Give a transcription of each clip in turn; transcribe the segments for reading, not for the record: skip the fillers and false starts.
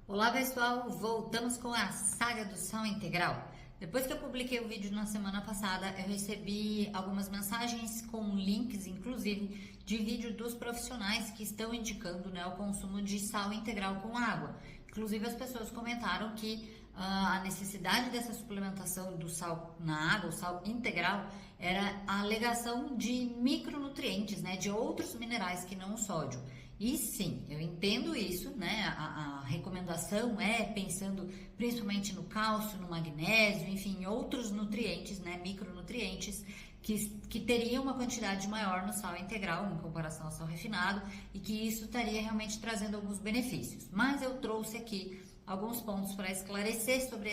Olá pessoal, voltamos com a saga do sal integral. Depois que eu publiquei o vídeo na semana passada, eu recebi algumas mensagens com links, inclusive, de vídeo dos profissionais que estão indicando, né, o consumo de sal integral com água. Inclusive as pessoas comentaram que a necessidade dessa suplementação do sal na água, o sal integral, era a alegação de micronutrientes, né, de outros minerais que não o sódio. E sim, eu entendo isso, né? A recomendação é pensando principalmente no cálcio, no magnésio, enfim, outros nutrientes, né? Micronutrientes que teriam uma quantidade maior no sal integral em comparação ao sal refinado e que isso estaria realmente trazendo alguns benefícios. Mas eu trouxe aqui alguns pontos para esclarecer sobre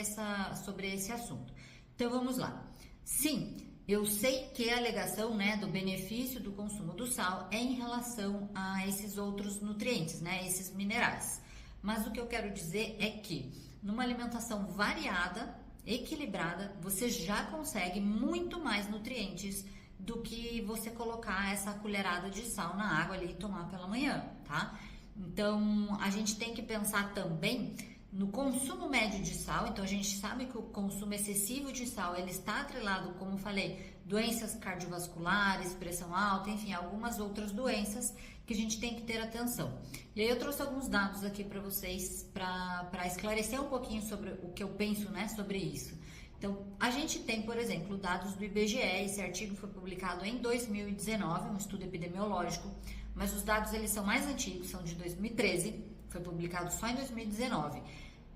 esse assunto. Então vamos lá. Sim, eu sei que a alegação, né, do benefício do consumo do sal é em relação a esses outros nutrientes, né, esses minerais. Mas o que eu quero dizer é que numa alimentação variada, equilibrada, você já consegue muito mais nutrientes do que você colocar essa colherada de sal na água ali e tomar pela manhã, tá? Então, a gente tem que pensar também no consumo médio de sal. Então a gente sabe que o consumo excessivo de sal ele está atrelado, como falei, doenças cardiovasculares, pressão alta, enfim, algumas outras doenças que a gente tem que ter atenção. E aí eu trouxe alguns dados aqui para vocês para esclarecer um pouquinho sobre o que eu penso, né, sobre isso. Então, a gente tem, por exemplo, dados do IBGE. Esse artigo foi publicado em 2019, um estudo epidemiológico, mas os dados eles são mais antigos, são de 2013, foi publicado só em 2019,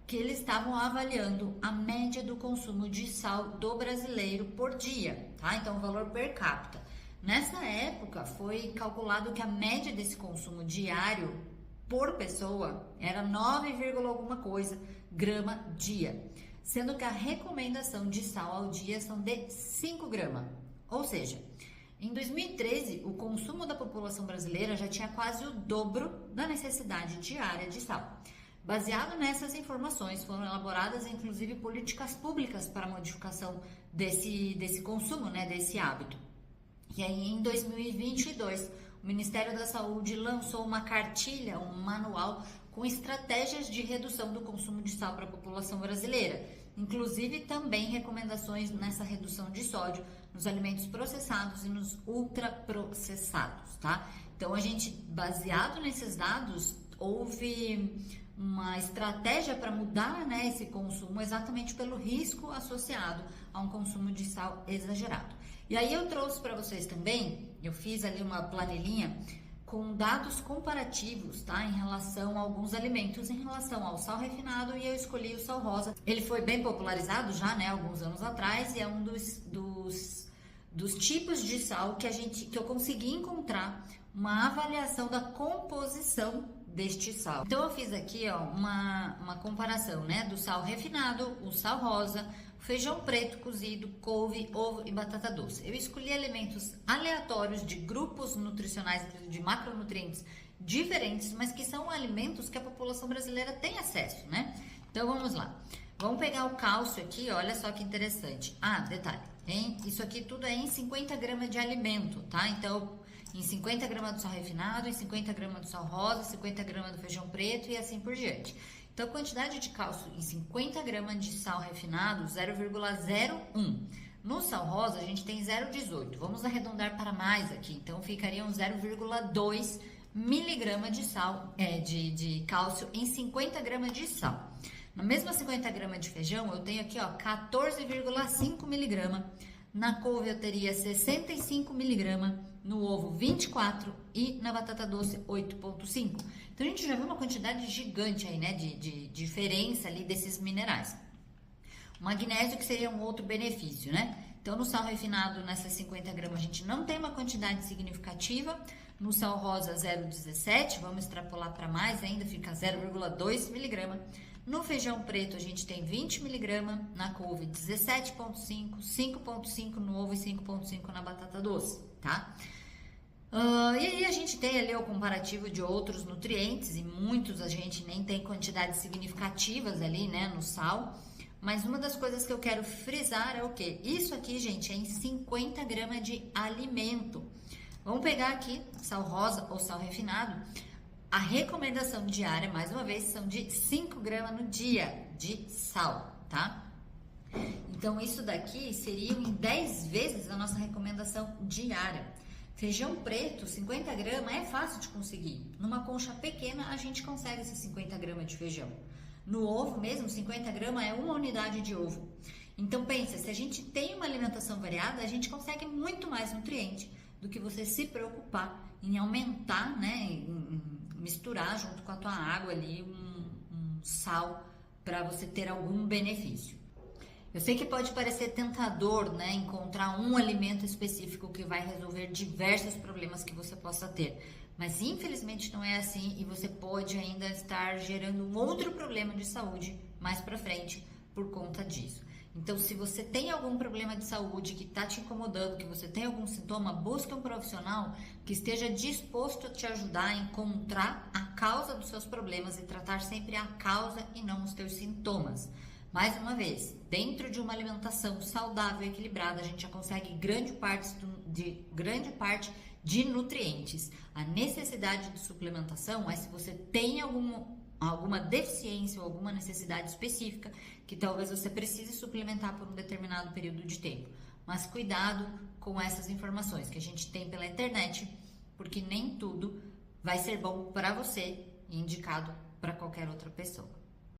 que eles estavam avaliando a média do consumo de sal do brasileiro por dia, tá? Então, o valor per capita. Nessa época, foi calculado que a média desse consumo diário por pessoa era 9, alguma coisa grama dia, sendo que a recomendação de sal ao dia são de 5 gramas. Ou seja, em 2013, o consumo da população brasileira já tinha quase o dobro da necessidade diária de sal. Baseado nessas informações, foram elaboradas inclusive políticas públicas para a modificação desse consumo, né, desse hábito. E aí, em 2022, o Ministério da Saúde lançou uma cartilha, um manual com estratégias de redução do consumo de sal para a população brasileira, inclusive também recomendações nessa redução de sódio nos alimentos processados e nos ultraprocessados, tá? Então, a gente, baseado nesses dados, houve uma estratégia para mudar, né, esse consumo exatamente pelo risco associado a um consumo de sal exagerado. E aí eu trouxe para vocês também, eu fiz ali uma planilhinha com dados comparativos, tá, em relação a alguns alimentos, em relação ao sal refinado, e eu escolhi o sal rosa. Ele foi bem popularizado já, né, alguns anos atrás, e é um dos tipos de sal que eu consegui encontrar uma avaliação da composição deste sal. Então eu fiz aqui, ó, uma comparação, né, do sal refinado, o sal rosa, feijão preto cozido, couve, ovo e batata doce. Eu escolhi alimentos aleatórios de grupos nutricionais de macronutrientes diferentes, mas que são alimentos que a população brasileira tem acesso, né? Então vamos lá. Vamos pegar o cálcio aqui, olha só que interessante. Ah, detalhe, hein? Isso aqui tudo é em 50 gramas de alimento, tá? Então, em 50 gramas do sal refinado, em 50 gramas do sal rosa, 50 gramas do feijão preto e assim por diante. Então, a quantidade de cálcio em 50 gramas de sal refinado, 0,01. No sal rosa, a gente tem 0,18. Vamos arredondar para mais aqui. Então, ficariam 0,2 miligramas de sal, de cálcio em 50 gramas de sal. Na mesma 50 gramas de feijão, eu tenho aqui, ó, 14,5 miligramas. Na couve, eu teria 65 miligramas. No ovo, 24 e na batata doce, 8,5. Então, a gente já vê uma quantidade gigante aí, né, de diferença ali desses minerais. O magnésio que seria um outro benefício, né? Então, no sal refinado, nessas 50 gramas, a gente não tem uma quantidade significativa. No sal rosa, 0,17. Vamos extrapolar para mais ainda, fica 0,2 miligrama. No feijão preto, a gente tem 20 miligramas. Na couve, 17,5. 5,5 no ovo e 5,5 na batata doce, tá? E aí a gente tem ali o comparativo de outros nutrientes, e muitos a gente nem tem quantidades significativas ali, né, no sal. Mas uma das coisas que eu quero frisar é o quê? Isso aqui, gente, é em 50 gramas de alimento. Vamos pegar aqui sal rosa ou sal refinado. A recomendação diária, mais uma vez, são de 5 gramas no dia de sal, tá? Então, isso daqui seria em 10 vezes a nossa recomendação diária. Feijão preto, 50 gramas, é fácil de conseguir. Numa concha pequena, a gente consegue esses 50 gramas de feijão. No ovo mesmo, 50 gramas é uma unidade de ovo. Então, pensa, se a gente tem uma alimentação variada, a gente consegue muito mais nutriente do que você se preocupar em aumentar, né, em misturar junto com a tua água ali um sal para você ter algum benefício. Eu sei que pode parecer tentador, né, encontrar um alimento específico que vai resolver diversos problemas que você possa ter, mas infelizmente não é assim e você pode ainda estar gerando um outro problema de saúde mais para frente por conta disso. Então, se você tem algum problema de saúde que está te incomodando, que você tem algum sintoma, busque um profissional que esteja disposto a te ajudar a encontrar a causa dos seus problemas e tratar sempre a causa e não os teus sintomas. Mais uma vez, dentro de uma alimentação saudável e equilibrada, a gente já consegue grande parte de nutrientes. A necessidade de suplementação é se você tem alguma deficiência ou alguma necessidade específica que talvez você precise suplementar por um determinado período de tempo. Mas cuidado com essas informações que a gente tem pela internet, porque nem tudo vai ser bom para você e indicado para qualquer outra pessoa.